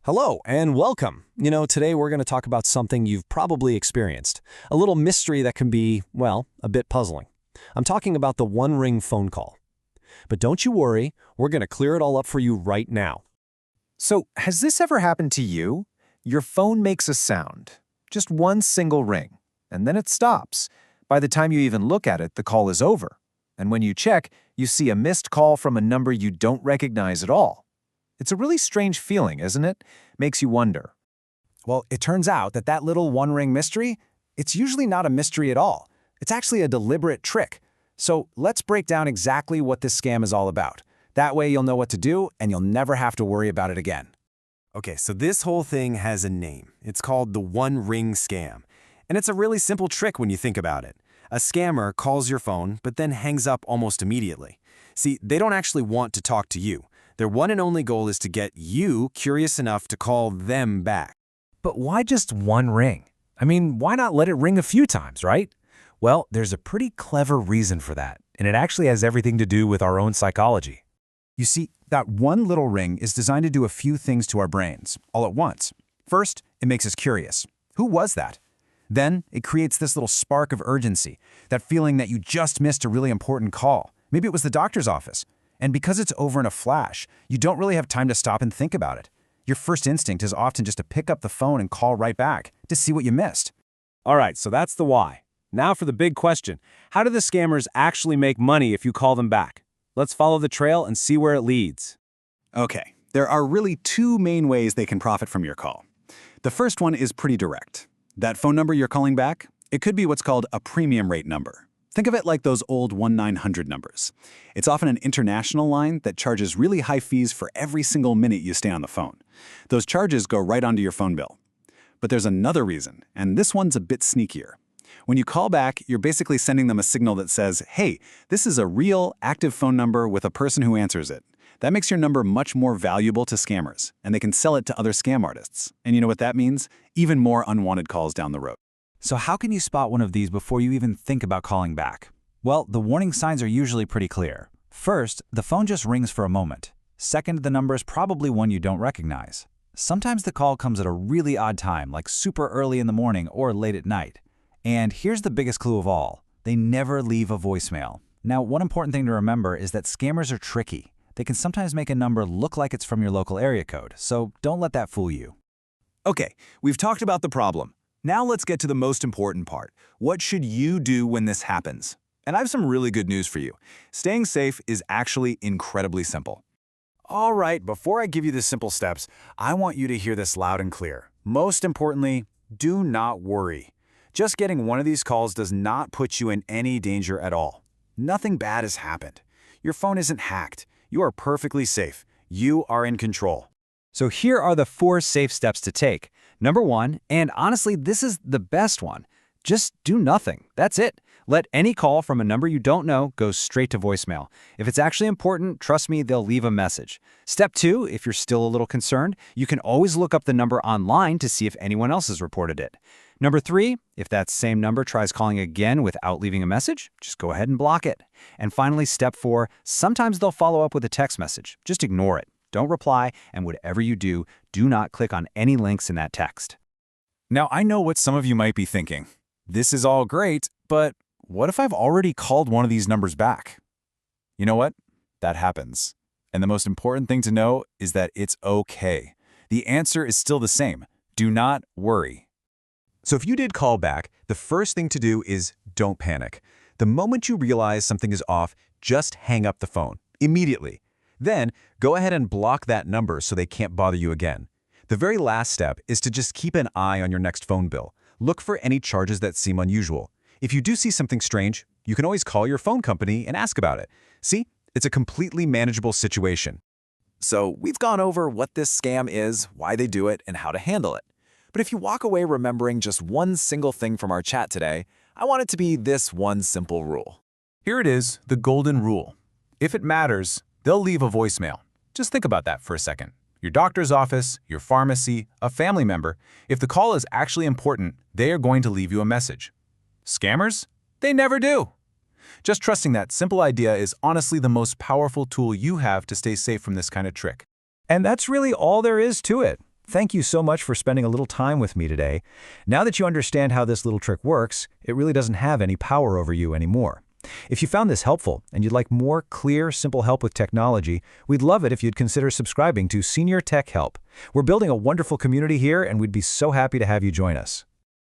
Hello and welcome. Today we're going to talk about something you've probably experienced, a little mystery that can be, well, a bit puzzling. I'm talking about the one-ring phone call. But don't you worry, we're going to clear it all up for you right now. So, has this ever happened to you? Your phone makes a sound, just one single ring, and then it stops. By the time you even look at it, the call is over. And when you check, you see a missed call from a number you don't recognize at all. It's a really strange feeling, isn't it? Makes you wonder. Well, it turns out that little one-ring mystery, it's usually not a mystery at all. It's actually a deliberate trick. So let's break down exactly what this scam is all about. That way you'll know what to do and you'll never have to worry about it again. Okay, so this whole thing has a name. It's called the one-ring scam. And it's a really simple trick when you think about it. A scammer calls your phone, but then hangs up almost immediately. See, they don't actually want to talk to you. Their one and only goal is to get you curious enough to call them back. But why just one ring? I mean, why not let it ring a few times, right? Well, there's a pretty clever reason for that, and it actually has everything to do with our own psychology. You see, that one little ring is designed to do a few things to our brains, all at once. First, it makes us curious. Who was that? Then, it creates this little spark of urgency, that feeling that you just missed a really important call. Maybe it was the doctor's office. And because it's over in a flash, you don't really have time to stop and think about it. Your first instinct is often just to pick up the phone and call right back to see what you missed. All right, so that's the why. Now for the big question. How do the scammers actually make money if you call them back? Let's follow the trail and see where it leads. Okay, there are really two main ways they can profit from your call. The first one is pretty direct. That phone number you're calling back, it could be what's called a premium rate number. Think of it like those old 1-900 numbers. It's often an international line that charges really high fees for every single minute you stay on the phone. Those charges go right onto your phone bill. But there's another reason, and this one's a bit sneakier. When you call back, you're basically sending them a signal that says, hey, this is a real, active phone number with a person who answers it. That makes your number much more valuable to scammers, and they can sell it to other scam artists. And you know what that means? Even more unwanted calls down the road. So how can you spot one of these before you even think about calling back? Well, the warning signs are usually pretty clear. First, the phone just rings for a moment. Second, the number is probably one you don't recognize. Sometimes the call comes at a really odd time, like super early in the morning or late at night. And here's the biggest clue of all. They never leave a voicemail. Now, one important thing to remember is that scammers are tricky. They can sometimes make a number look like it's from your local area code, so don't let that fool you. Okay, we've talked about the problem. Now let's get to the most important part. What should you do when this happens? And I have some really good news for you. Staying safe is actually incredibly simple. All right, before I give you the simple steps, I want you to hear this loud and clear. Most importantly, do not worry. Just getting one of these calls does not put you in any danger at all. Nothing bad has happened. Your phone isn't hacked. You are perfectly safe. You are in control. So here are the 4 safe steps to take. Number 1, and honestly, this is the best one, just do nothing. That's it. Let any call from a number you don't know go straight to voicemail. If it's actually important, trust me, they'll leave a message. Step 2, if you're still a little concerned, you can always look up the number online to see if anyone else has reported it. Number 3, if that same number tries calling again without leaving a message, just go ahead and block it. And finally, step 4, sometimes they'll follow up with a text message. Just ignore it. Don't reply, and whatever you do, do not click on any links in that text. Now, I know what some of you might be thinking. This is all great, but what if I've already called one of these numbers back? You know what? That happens. And the most important thing to know is that it's okay. The answer is still the same. Do not worry. So if you did call back, the first thing to do is don't panic. The moment you realize something is off, just hang up the phone immediately. Then, go ahead and block that number so they can't bother you again. The very last step is to just keep an eye on your next phone bill. Look for any charges that seem unusual. If you do see something strange, you can always call your phone company and ask about it. See, it's a completely manageable situation. So we've gone over what this scam is, why they do it, and how to handle it. But if you walk away remembering just one single thing from our chat today, I want it to be this one simple rule. Here it is, the golden rule. If it matters, they'll leave a voicemail. Just think about that for a second. Your doctor's office, your pharmacy, a family member, if the call is actually important, they are going to leave you a message. Scammers? They never do. Just trusting that simple idea is honestly the most powerful tool you have to stay safe from this kind of trick. And that's really all there is to it. thank you so much for spending a little time with me today. Now that you understand how this little trick works, it really doesn't have any power over you anymore. If you found this helpful and you'd like more clear, simple help with technology, we'd love it if you'd consider subscribing to Senior Tech Help. We're building a wonderful community here, and we'd be so happy to have you join us.